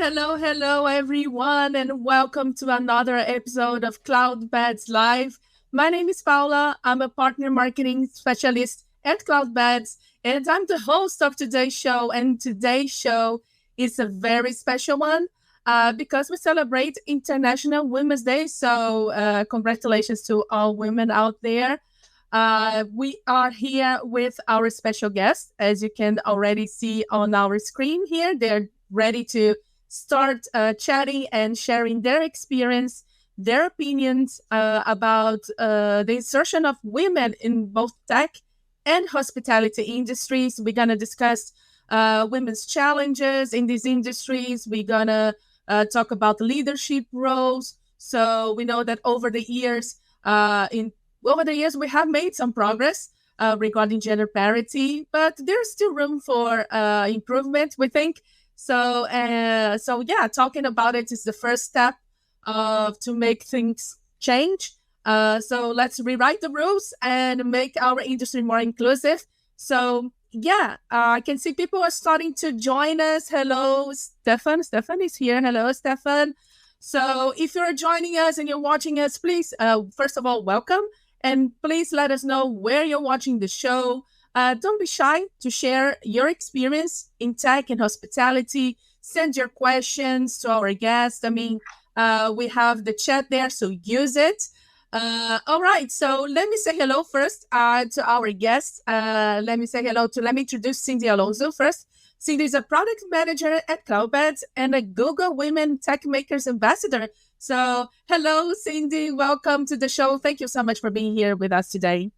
hello, everyone, and welcome to another episode of Cloudbeds Live. My name is Paula. I'm a partner marketing specialist at Cloudbeds, and I'm the host of today's show. And today's show is a very special one because we celebrate International Women's Day. So, congratulations to all women out there. We are here with our special guest, as you can already see on our screen here. They're ready to start chatting and sharing their experience, their opinions about the insertion of women in both tech and hospitality industries. We're going to discuss women's challenges in these industries. We're going to talk about leadership roles. So we know that over the years, we have made some progress regarding gender parity, but there's still room for improvement, we think. So yeah, talking about it is the first step to make things change. So let's rewrite the rules and make our industry more inclusive. So yeah, I can see people are starting to join us. Hello, Stefan. Stefan is here. Hello, Stefan. So if you're joining us and you're watching us, please, first of all, welcome. And please let us know where you're watching the show. Don't be shy to share your experience in tech and hospitality. Send your questions to our guests. I mean, we have the chat there, so use it. All right, so let me say hello first to our guests. Let me introduce Cindy Alonso first. Cindy is a product manager at Cloudbeds and a Google Women Tech Makers Ambassador. So, hello, Cindy. Welcome to the show. Thank you so much for being here with us today.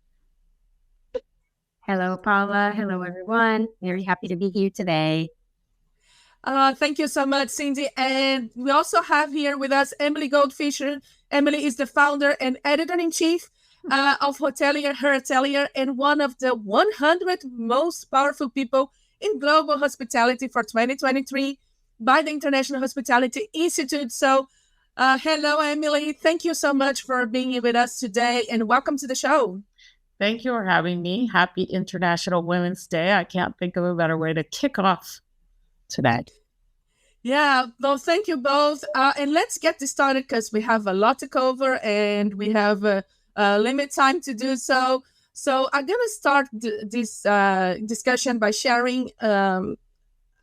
Hello, Paula. Hello, everyone. Very happy to be here today. Thank you so much, Cindy. And we also have here with us Emily Goldfisher. Emily is the founder and editor-in-chief of Hotelier, Her Atelier, and one of the 100 most powerful people in global hospitality for 2023 by the International Hospitality Institute. So, hello, Emily. Thank you so much for being here with us today, and welcome to the show. Thank you for having me. Happy International Women's Day. I can't think of a better way to kick off today. Yeah, well, thank you both. And let's get this started because we have a lot to cover and we have a limited time to do so. So I'm going to start this discussion by sharing a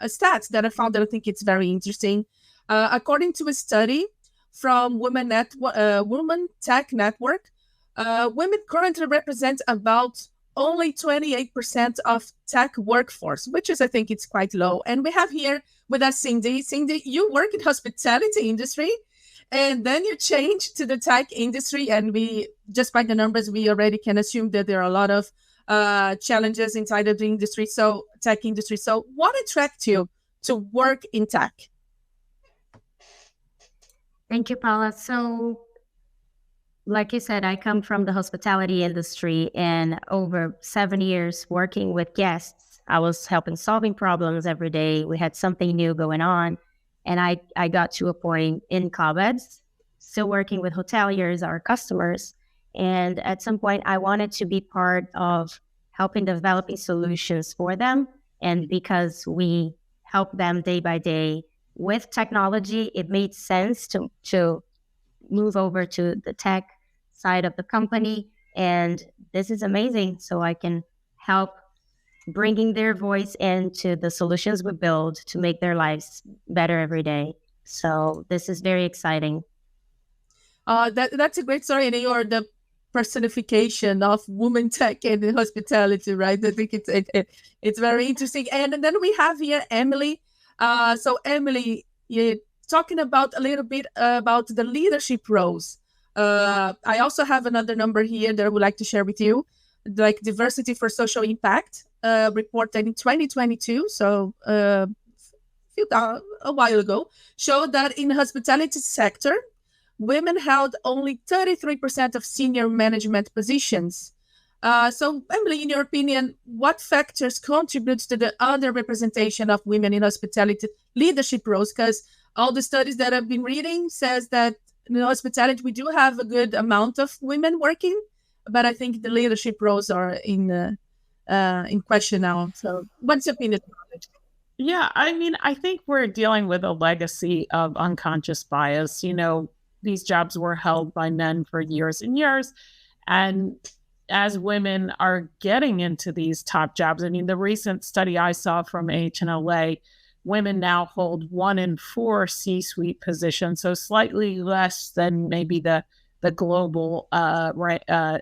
stat that I found that I think it's very interesting. According to a study from Women Tech Network, women currently represent about only 28% of tech workforce, which is, I think, it's quite low. And we have here with us Cindy. Cindy, you work in hospitality industry, and then you change to the tech industry. And we, just by the numbers, we already can assume that there are a lot of challenges inside of the industry, so tech industry. So what attracts you to work in tech? Thank you, Paula. So, like you said, I come from the hospitality industry, and over 7 years working with guests, I was helping solving problems every day. We had something new going on. And I got to a point in Cloudbeds, still working with hoteliers, our customers. And at some point, I wanted to be part of helping developing solutions for them. And because we help them day by day with technology, it made sense to move over to the tech side of the company. And this is amazing. So I can help bringing their voice into the solutions we build to make their lives better every day. So this is very exciting. That's a great story. And you're the personification of women tech and hospitality, right? I think it's very interesting. And then we have here Emily. So Emily, you're talking about a little bit about the leadership roles. I also have another number here that I would like to share with you, like Diversity for Social Impact reported in 2022. So a while ago, showed that in the hospitality sector, women held only 33% of senior management positions. So, Emily, in your opinion, what factors contribute to the underrepresentation of women in hospitality leadership roles? Because all the studies that I've been reading says that in hospitality, we do have a good amount of women working, but I think the leadership roles are in question now. So, what's your opinion about it? Yeah, I mean, I think we're dealing with a legacy of unconscious bias. These jobs were held by men for years and years. And as women are getting into these top jobs, I mean, the recent study I saw from HNLA, women now hold 1 in 4 C-suite positions, so slightly less than maybe the global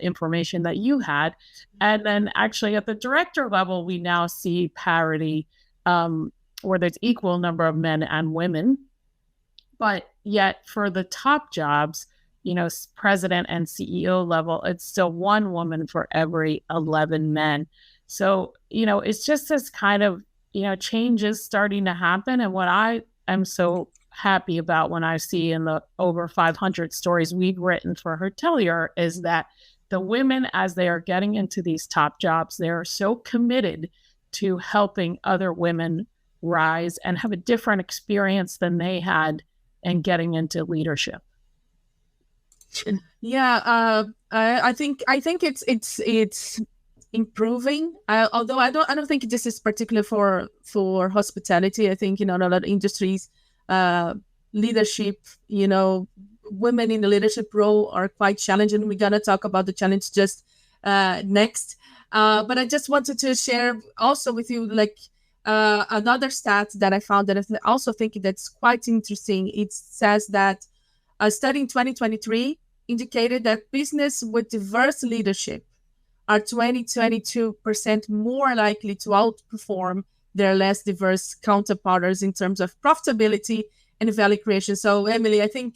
information that you had. And then actually at the director level, we now see parity, where there's equal number of men and women. But yet for the top jobs, president and CEO level, it's still one woman for every 11 men. So, it's just this kind of, change is starting to happen. And what I am so happy about when I see in the over 500 stories we've written for Hotelier is that the women, as they are getting into these top jobs, they're so committed to helping other women rise and have a different experience than they had and getting into leadership. Yeah, I think it's improving. Although I don't think this is particular for hospitality. I think in a lot of industries, leadership, women in the leadership role are quite challenging. We're gonna talk about the challenge just next. But I just wanted to share also with you another stat that I found that I also think that's quite interesting. It says that a study in 2023 indicated that business with diverse leadership are 22% more likely to outperform their less diverse counterparts in terms of profitability and value creation. So, Emily, I think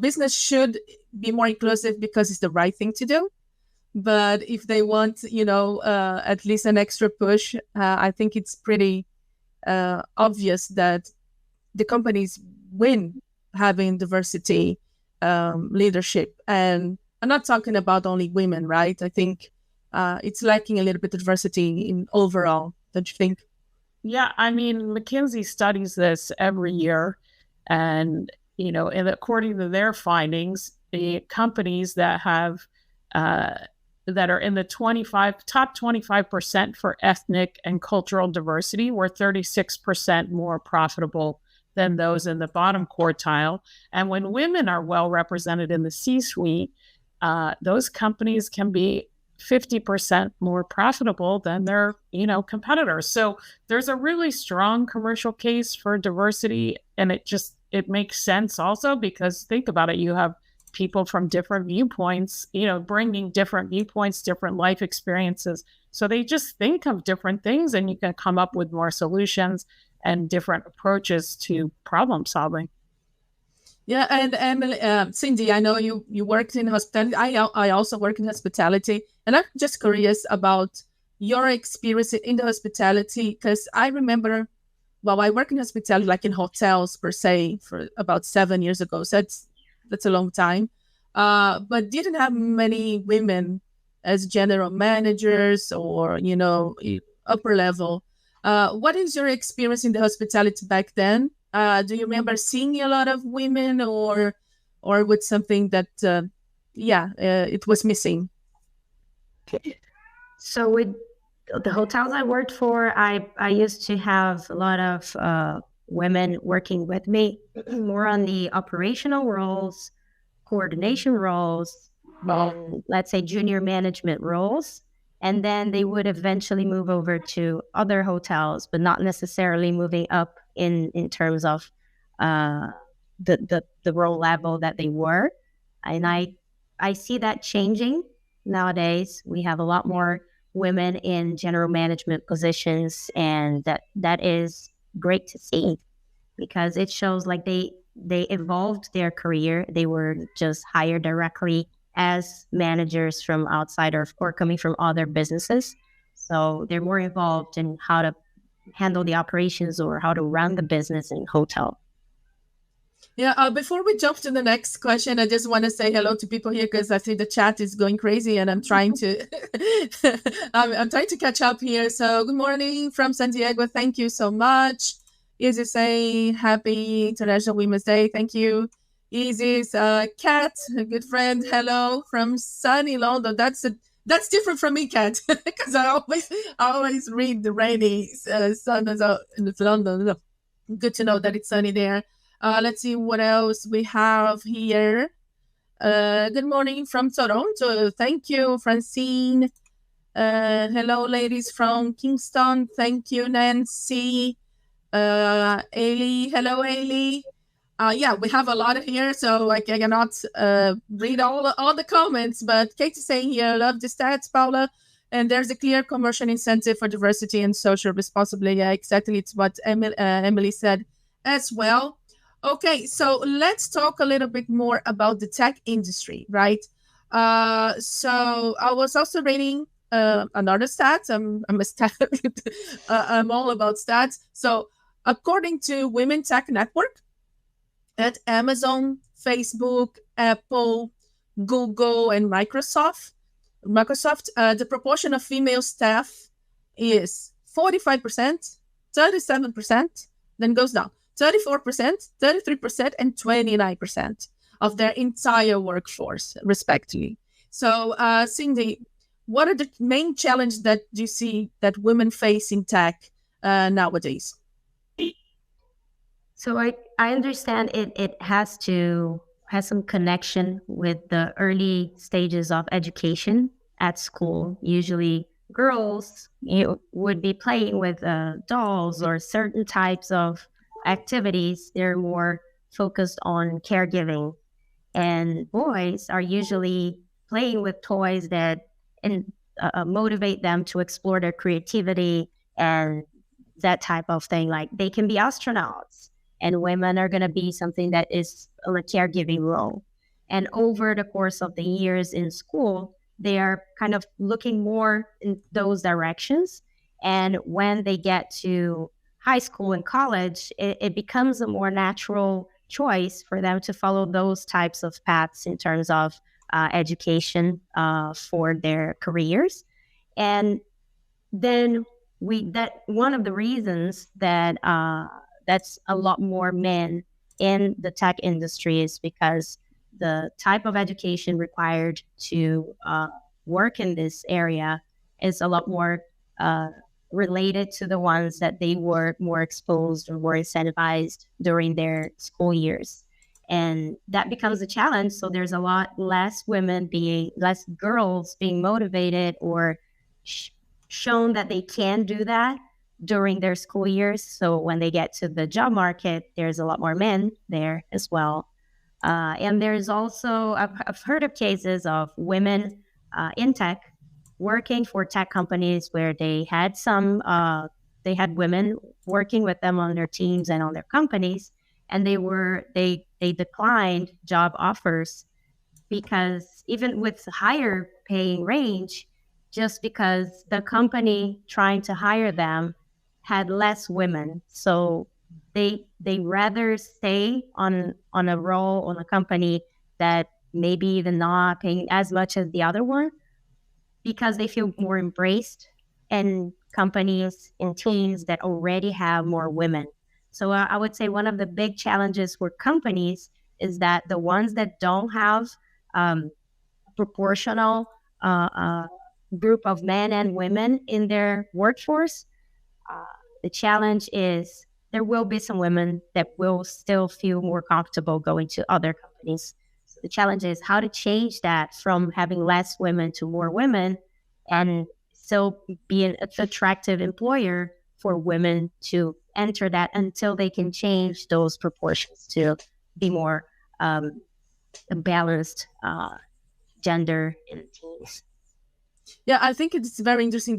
business should be more inclusive because it's the right thing to do. But if they want, at least an extra push, I think it's pretty obvious that the companies win having diversity leadership. And I'm not talking about only women, right? I think it's lacking a little bit of diversity in overall, don't you think? Yeah, I mean, McKinsey studies this every year. And, and according to their findings, the companies that have that are in the top 25% for ethnic and cultural diversity were 36% more profitable than those in the bottom quartile. And when women are well represented in the C-suite, those companies can be 50% more profitable than their, competitors. So there's a really strong commercial case for diversity. And it makes sense also because think about it, you have people from different viewpoints, bringing different viewpoints, different life experiences. So they just think of different things and you can come up with more solutions and different approaches to problem solving. Yeah, and Emily, Cindy, I know you worked in hospitality. I also work in hospitality, and I'm just curious about your experience in the hospitality because I remember, I work in hospitality, like in hotels per se, for about 7 years ago. So that's a long time, but didn't have many women as general managers or upper level. What is your experience in the hospitality back then? Do you remember seeing a lot of women or with something that, it was missing? So with the hotels I worked for, I used to have a lot of women working with me, more on the operational roles, coordination roles, let's say junior management roles. And then they would eventually move over to other hotels, but not necessarily moving up in terms of the role level that they were. And I see that changing nowadays. We have a lot more women in general management positions, and that is great to see because it shows like they evolved their career. They were just hired directly as managers from outside or coming from other businesses. So they're more involved in how to handle the operations or how to run the business in hotel. Yeah, before we jump to the next question, I just want to say hello to people here because I see the chat is going crazy and I'm trying to I'm trying to catch up here. So good morning from San Diego. Thank you so much. Easy say happy International Women's Day. Thank you. Easy's Kat, a good friend. Hello from sunny London. That's That's different from me, Kat, because I always read the rainy sun in London. Good to know that it's sunny there. Let's see what else we have here. Good morning from Toronto. Thank you, Francine. Hello, ladies from Kingston. Thank you, Nancy. Ailey. Hello, Ailey. Yeah, we have a lot here, so I cannot read all the comments. But Kate is saying here, love the stats, Paula. And there's a clear commercial incentive for diversity and social responsibility. Yeah, exactly. It's what Emily said as well. Okay, so let's talk a little bit more about the tech industry, right? So I was also reading another stats. I'm a stat. I'm all about stats. So according to Women Tech Network, at Amazon, Facebook, Apple, Google, and Microsoft, the proportion of female staff is 45%, 37%, then goes down 34%, 33%, and 29% of their entire workforce, respectively. So, Cindy, what are the main challenges that you see that women face in tech nowadays? So I understand it has some connection with the early stages of education at school. Usually girls would be playing with dolls or certain types of activities. They're more focused on caregiving. And boys are usually playing with toys that motivate them to explore their creativity and that type of thing. Like they can be astronauts, and women are going to be something that is a caregiving role. And over the course of the years in school, they are kind of looking more in those directions. And when they get to high school and college, it becomes a more natural choice for them to follow those types of paths in terms of education for their careers. And then that one of the reasons that that's a lot more men in the tech industry is because the type of education required to work in this area is a lot more related to the ones that they were more exposed or more incentivized during their school years. And that becomes a challenge. So there's a lot less girls being motivated or shown that they can do that during their school years. So when they get to the job market, there's a lot more men there as well. And there's also, I've heard of cases of women in tech working for tech companies where they had women working with them on their teams and on their companies, and they declined job offers because even with higher paying range, just because the company trying to hire them had less women. So they rather stay on a role on a company that maybe even not paying as much as the other one because they feel more embraced in companies and teams that already have more women. So I would say one of the big challenges for companies is that the ones that don't have proportional group of men and women in their workforce, the challenge is there will be some women that will still feel more comfortable going to other companies. So the challenge is how to change that from having less women to more women and still be an attractive employer for women to enter that until they can change those proportions to be more balanced gender in teams. Yeah, I think it's very interesting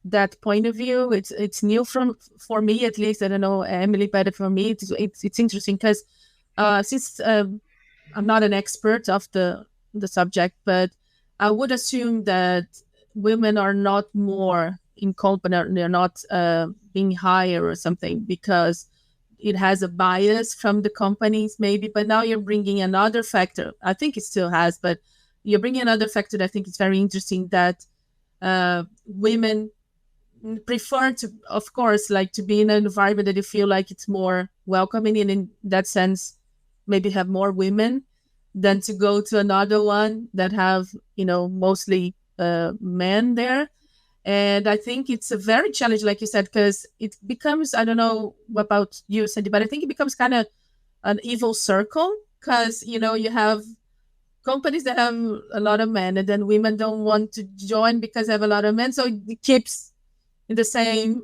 that point of view. It's new for me at least. I don't know, Emily, better for me. It's interesting because since I'm not an expert of the subject, but I would assume that women are not more incompetent. They're not being hired or something because it has a bias from the companies maybe. But now you're bringing another factor. I think it still has, but you're bringing another factor that I think is very interesting, that women prefer to, of course, like to be in an environment that you feel like it's more welcoming, and in that sense maybe have more women than to go to another one that have mostly men there. And I think it's a very challenging, like you said, because it becomes, I don't know about you, Cindy, but I think it becomes kind of an evil circle because, you have companies that have a lot of men and then women don't want to join because they have a lot of men. So it keeps in the same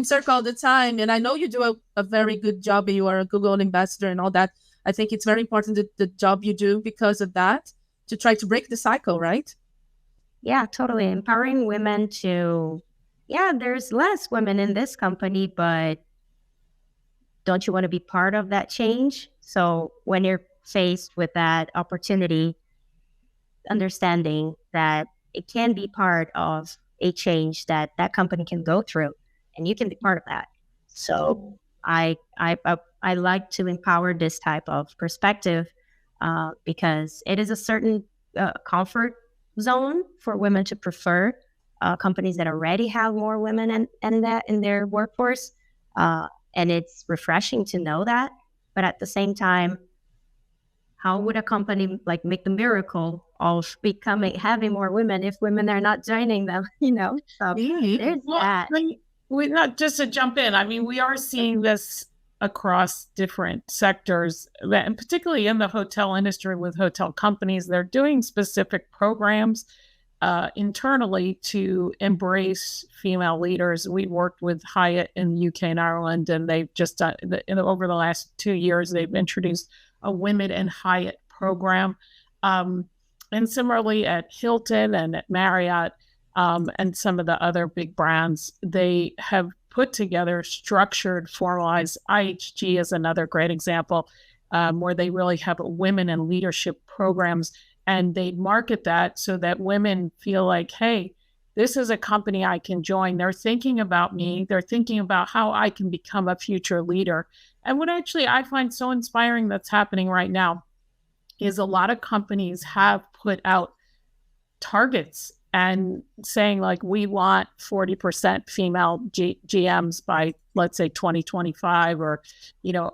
circle all the time. And I know you do a very good job. You are a Google ambassador and all that. I think it's very important that the job you do because of that to try to break the cycle, right? Yeah, totally. Empowering women to, there's less women in this company, but don't you want to be part of that change? So when you're faced with that opportunity, understanding that it can be part of a change that that company can go through, and you can be part of that. So I like to empower this type of perspective because it is a certain comfort zone for women to prefer companies that already have more women in their workforce, and it's refreshing to know that. But at the same time, how would a company like make the miracle of having more women if women are not joining them? So there's that. We not just to jump in. I mean, we are seeing this across different sectors, and particularly in the hotel industry with hotel companies. They're doing specific programs internally to embrace female leaders. We worked with Hyatt in the UK and Ireland, and they've just done over the last 2 years, they've introduced a Women in Hyatt program. And similarly at Hilton and at Marriott and some of the other big brands, they have put together structured, formalized. IHG is another great example where they really have women in leadership programs, and they market that so that women feel like, hey, this is a company I can join. They're thinking about me. They're thinking about how I can become a future leader. And what actually I find so inspiring that's happening right now is a lot of companies have put out targets and saying like, we want 40% female GMs by, let's say, 2025 or,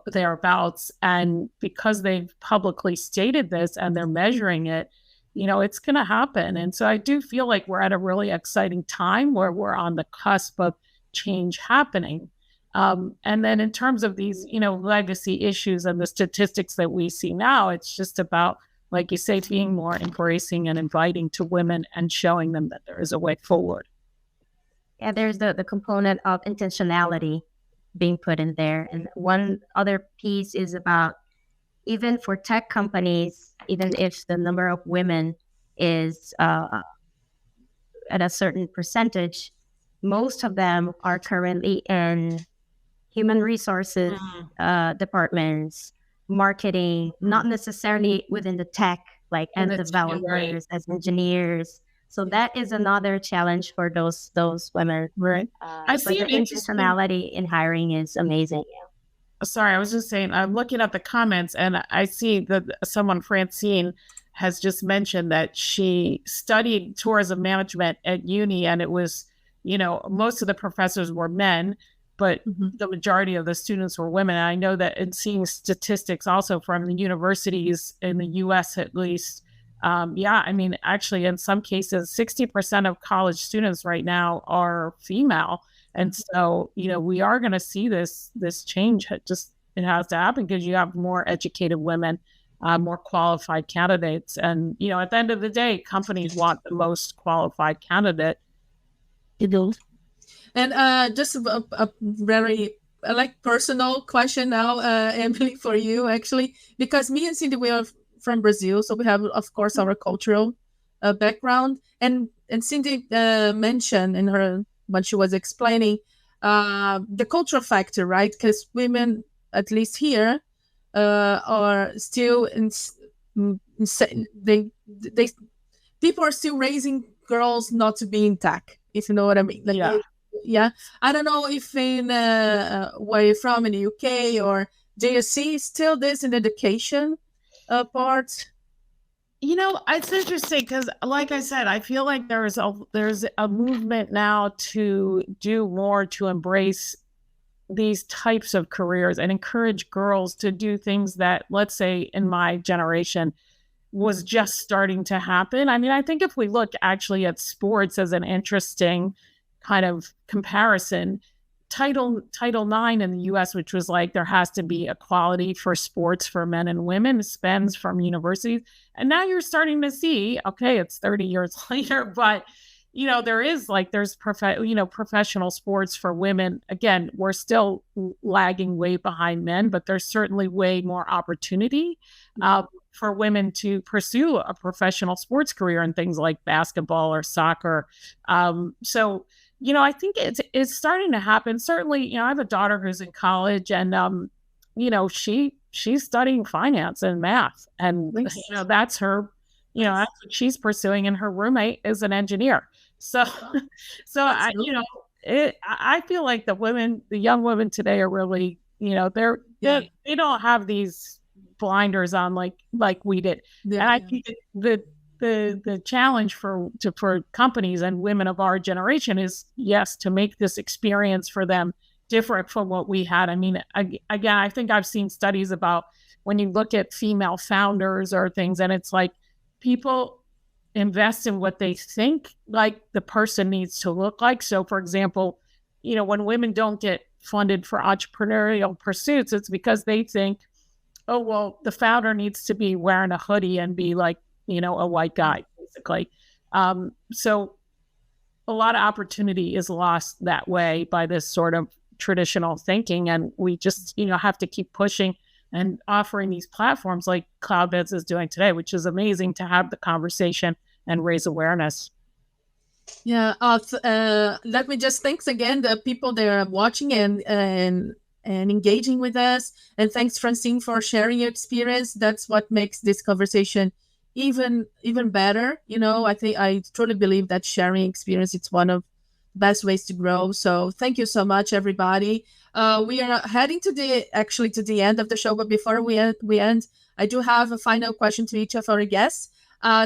thereabouts. And because they've publicly stated this and they're measuring it, it's going to happen. And so I do feel like we're at a really exciting time where we're on the cusp of change happening. And then in terms of these, legacy issues and the statistics that we see now, it's just about, like you say, being more embracing and inviting to women and showing them that there is a way forward. Yeah, there's the component of intentionality being put in there. And one other piece is about, even for tech companies, even if the number of women is at a certain percentage, most of them are currently in human resources departments, marketing, not necessarily within the tech, like as developers, as engineers. So that is another challenge for those women. Right. I see the intentionality in hiring is amazing. Sorry, I was just saying, I'm looking at the comments and I see that someone, Francine, has just mentioned that she studied tourism management at uni, and it was, most of the professors were men, but the majority of the students were women. And I know that in seeing statistics also from the universities in the US, at least, actually in some cases, 60% of college students right now are female. And so, we are going to see this change. It has to happen because you have more educated women, more qualified candidates. And, at the end of the day, companies want the most qualified candidate. And just a very personal question now, Emily, for you, actually, because me and Cindy, we are from Brazil. So we have, of course, our cultural background. And Cindy mentioned in her, when she was explaining the cultural factor, right? Because women, at least here, are still people are still raising girls not to be in tech, if you know what I mean. Yeah. I don't know if in where you're from in the UK or JSC, still there's an education part. It's interesting because, like I said, I feel like there's a movement now to do more to embrace these types of careers and encourage girls to do things that, let's say, in my generation, was just starting to happen. I mean, I think if we look actually at sports as an interesting kind of comparison, Title IX in the US, which was like there has to be equality for sports for men and women, spends from universities. And now you're starting to see, okay, it's 30 years later, but there is like there's professional sports for women. Again, we're still lagging way behind men, but there's certainly way more opportunity for women to pursue a professional sports career in things like basketball or soccer. So I think it's starting to happen. Certainly, I have a daughter who's in college, and she's studying finance and math, and that's her. That's what she's pursuing, and her roommate is an engineer. So, I feel like the young women today are really, they don't have these blinders on like we did, and I think the challenge for companies and women of our generation is, yes, to make this experience for them different from what we had. I mean, again, I think I've seen studies about when you look at female founders or things, and it's like people invest in what they think like the person needs to look like. So, for example, when women don't get funded for entrepreneurial pursuits, it's because they think, oh, well, the founder needs to be wearing a hoodie and be like, a white guy, basically. So a lot of opportunity is lost that way by this sort of traditional thinking. And we just, have to keep pushing and offering these platforms like Cloudbeds is doing today, which is amazing to have the conversation and raise awareness. Yeah. Let me just thanks again the people that are watching and engaging with us. And thanks, Francine, for sharing your experience. That's what makes this conversation even better. I truly believe that sharing experience is one of the best ways to grow. So thank you so much, everybody. We are heading to the end of the show, but before we end, I do have a final question to each of our guests.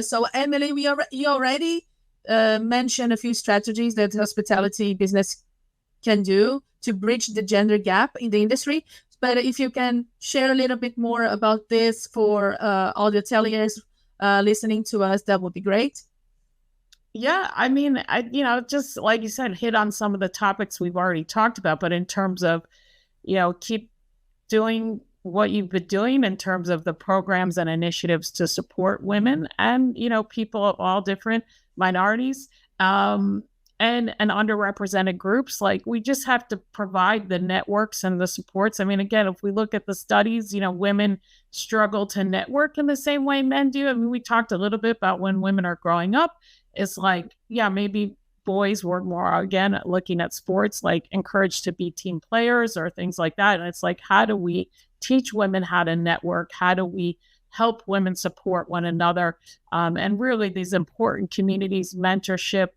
So Emily, you already mentioned a few strategies that hospitality business can do to bridge the gender gap in the industry. But if you can share a little bit more about this for all the hoteliers listening to us, that would be great. Yeah, I mean, just like you said, hit on some of the topics we've already talked about, but in terms of, keep doing what you've been doing in terms of the programs and initiatives to support women and, people of all different minorities and underrepresented groups. Like, we just have to provide the networks and the supports. I mean, again, if we look at the studies, women struggle to network in the same way men do. I mean, we talked a little bit about when women are growing up. It's like, yeah, maybe boys were more, again, looking at sports, like encouraged to be team players or things like that. And it's like, how do we teach women how to network? How do we help women support one another? And really these important communities, mentorship,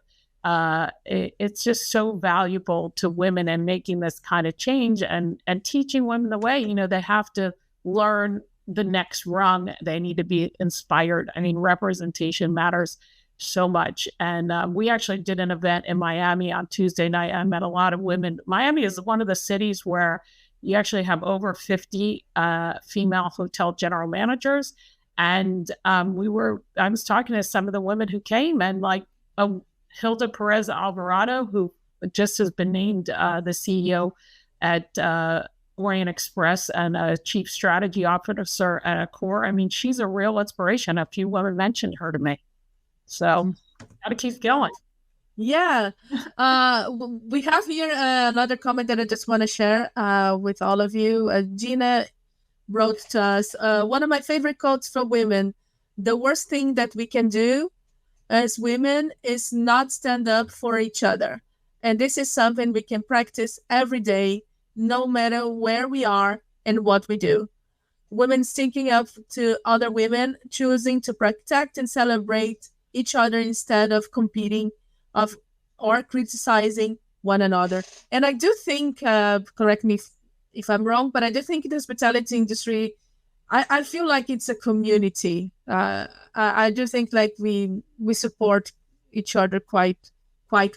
it's just so valuable to women and making this kind of change and teaching women the way, they have to learn the next rung. They need to be inspired. I mean, representation matters so much. And we actually did an event in Miami on Tuesday night. I met a lot of women. Miami is one of the cities where you actually have over 50 female hotel general managers. And I was talking to some of the women who came, and like Hilda Perez Alvarado, who just has been named the CEO at Orient Express and a chief strategy officer at Accor. I mean, she's a real inspiration. A few women mentioned her to me. So gotta keep going. Yeah. We have here another comment that I just want to share with all of you. Gina wrote to us, one of my favorite quotes for women: the worst thing that we can do as women is not stand up for each other. And this is something we can practice every day, no matter where we are and what we do. Women sticking up to other women, choosing to protect and celebrate each other instead of competing or criticizing one another. And I do think, correct me if I'm wrong, but I do think in the hospitality industry, I feel like it's a community. I do think like we support each other quite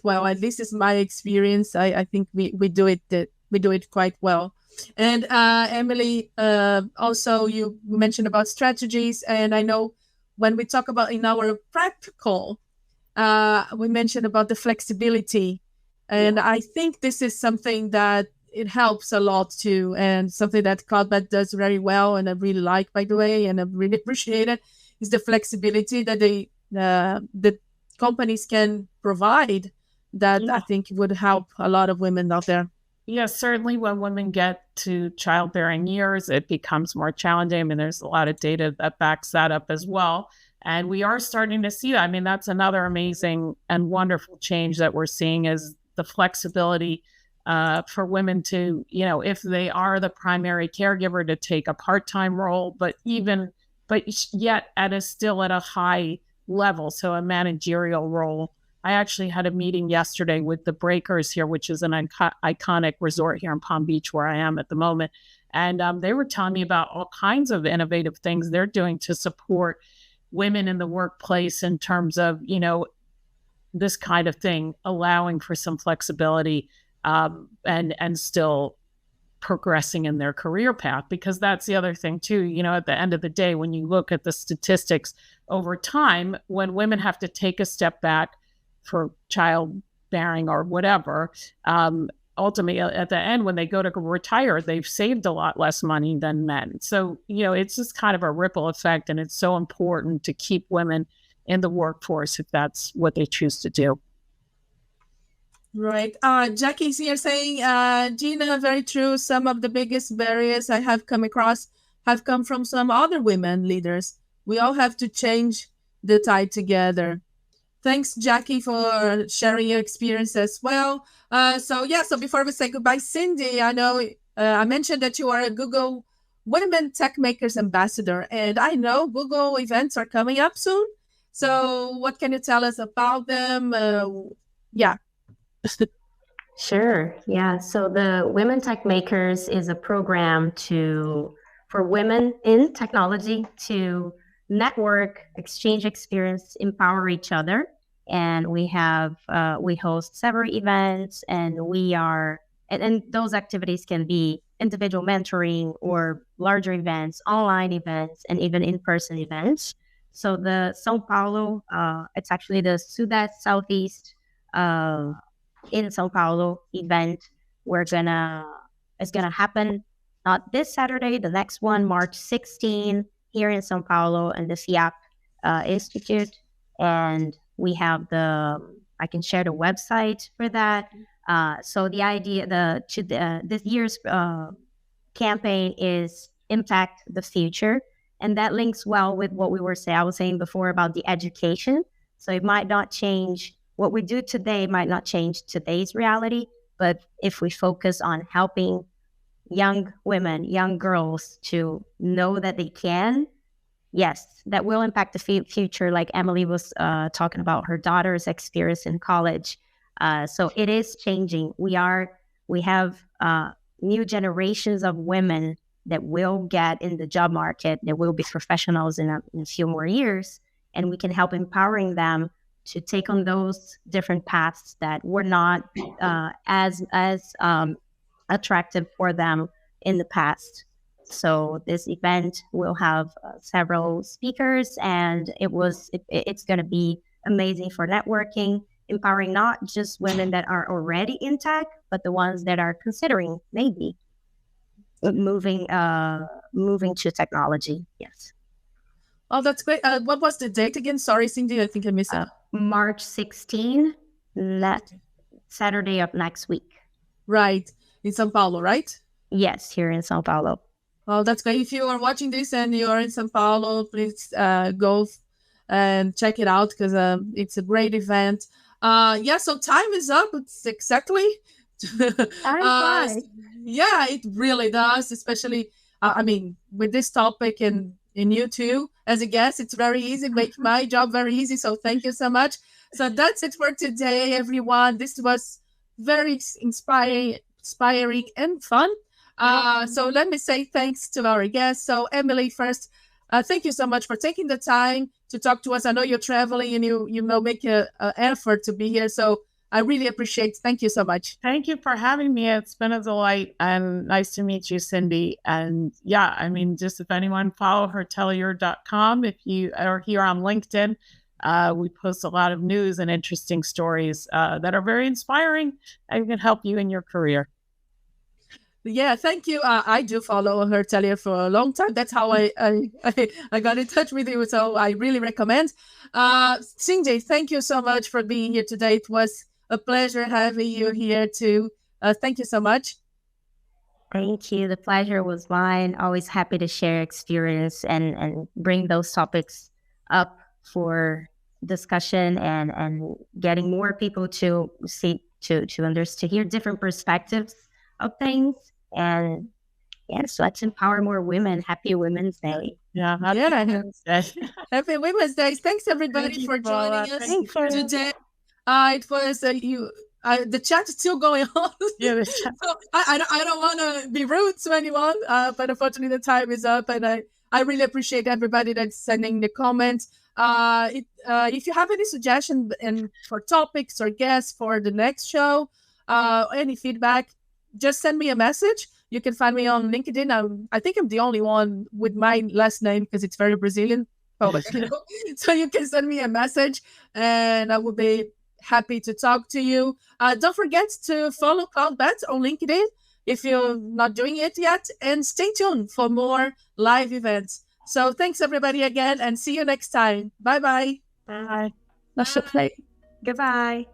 well. At least it's my experience. I think we do it quite well. And Emily, also you mentioned about strategies, and I know when we talk about in our practical, we mentioned about the flexibility. And I think this is something that it helps a lot too, and something that Cloudbed does very well, and I really like, by the way, and I really appreciate it, is the flexibility that the companies can provide that I think would help a lot of women out there. Yes, certainly when women get to childbearing years, it becomes more challenging. I mean, there's a lot of data that backs that up as well. And we are starting to see that. I mean, that's another amazing and wonderful change that we're seeing is the flexibility for women to, if they are the primary caregiver, to take a part-time role, but yet still at a high level. So a managerial role. I actually had a meeting yesterday with the Breakers here, which is an iconic resort here in Palm Beach where I am at the moment. And they were telling me about all kinds of innovative things they're doing to support women in the workplace in terms of, this kind of thing, allowing for some flexibility and still progressing in their career path. Because that's the other thing too, at the end of the day, when you look at the statistics over time, when women have to take a step back for childbearing or whatever, ultimately at the end, when they go to retire, they've saved a lot less money than men. So, it's just kind of a ripple effect, and it's so important to keep women in the workforce if that's what they choose to do. Right. Jackie's here saying, Gina, very true. Some of the biggest barriers I have come across have come from some other women leaders. We all have to change the tide together. Thanks, Jackie, for sharing your experience as well. So before we say goodbye, Cindy, I know I mentioned that you are a Google Women Tech Makers Ambassador, and I know Google events are coming up soon. So what can you tell us about them? Sure. Yeah. So the Women Tech Makers is a program for women in technology to network, exchange experience, empower each other. And we host several events, and and those activities can be individual mentoring or larger events, online events, and even in-person events. So the São Paulo, it's actually the Sudeste Southeast in São Paulo event. It's gonna happen not this Saturday, the next one, March 16, here in São Paulo and the FIAP Institute. And we have I can share the website for that. So the idea, this year's campaign is Impact the Future. And that links well with what I was saying before about the education. So it might not change, what we do today might not change today's reality, but if we focus on helping young women, young girls to know that they can, yes, that will impact the future. Like Emily was talking about her daughter's experience in college. So it is changing. We have new generations of women that will get in the job market, that will be professionals in a few more years, and we can help empowering them to take on those different paths that were not as attractive for them in the past. So this event will have several speakers, and it's going to be amazing for networking, empowering not just women that are already in tech, but the ones that are considering maybe moving to technology. Yes. Oh, that's great. What was the date again? Sorry, Cindy, I think I missed it. March 16, Saturday of next week. Right. In São Paulo, right? Yes, here in São Paulo. Oh, that's great. If you are watching this and you are in São Paulo, please go and check it out, because it's a great event. So time is up. It's exactly. Yeah, it really does, especially, with this topic and you too, as a guest, it's very easy, make my job very easy. So thank you so much. So that's it for today, everyone. This was very inspiring and fun. So let me say thanks to our guests. So Emily, first, thank you so much for taking the time to talk to us. I know you're traveling and you make an effort to be here. So I really appreciate it. Thank you so much. Thank you for having me. It's been a delight and nice to meet you, Cindy. And yeah, I mean, just if anyone follow hertellier.com, if you are here on LinkedIn, we post a lot of news and interesting stories that are very inspiring and can help you in your career. Yeah, thank you. I do follow her Talia for a long time. That's how I got in touch with you. So I really recommend. Cindy, thank you so much for being here today. It was a pleasure having you here too. Thank you so much. Thank you. The pleasure was mine. Always happy to share experience and bring those topics up for discussion and getting more people to see to understand, to hear different perspectives of things. And yes, let's empower more women. Happy Women's Day. Yeah. Happy Women's Day. Thanks everybody for joining us today. It was the chat is still going on. Yeah, so I don't want to be rude to anyone, but unfortunately the time is up, and I really appreciate everybody that's sending the comments. If you have any suggestions and for topics or guests for the next show, any feedback, just send me a message. You can find me on LinkedIn. I think I'm the only one with my last name because it's very Brazilian. So you can send me a message and I will be happy to talk to you. Don't forget to follow Cloudbeds on LinkedIn if you're not doing it yet, and stay tuned for more live events. So thanks everybody again, and see you next time. Bye-bye. Bye. Goodbye.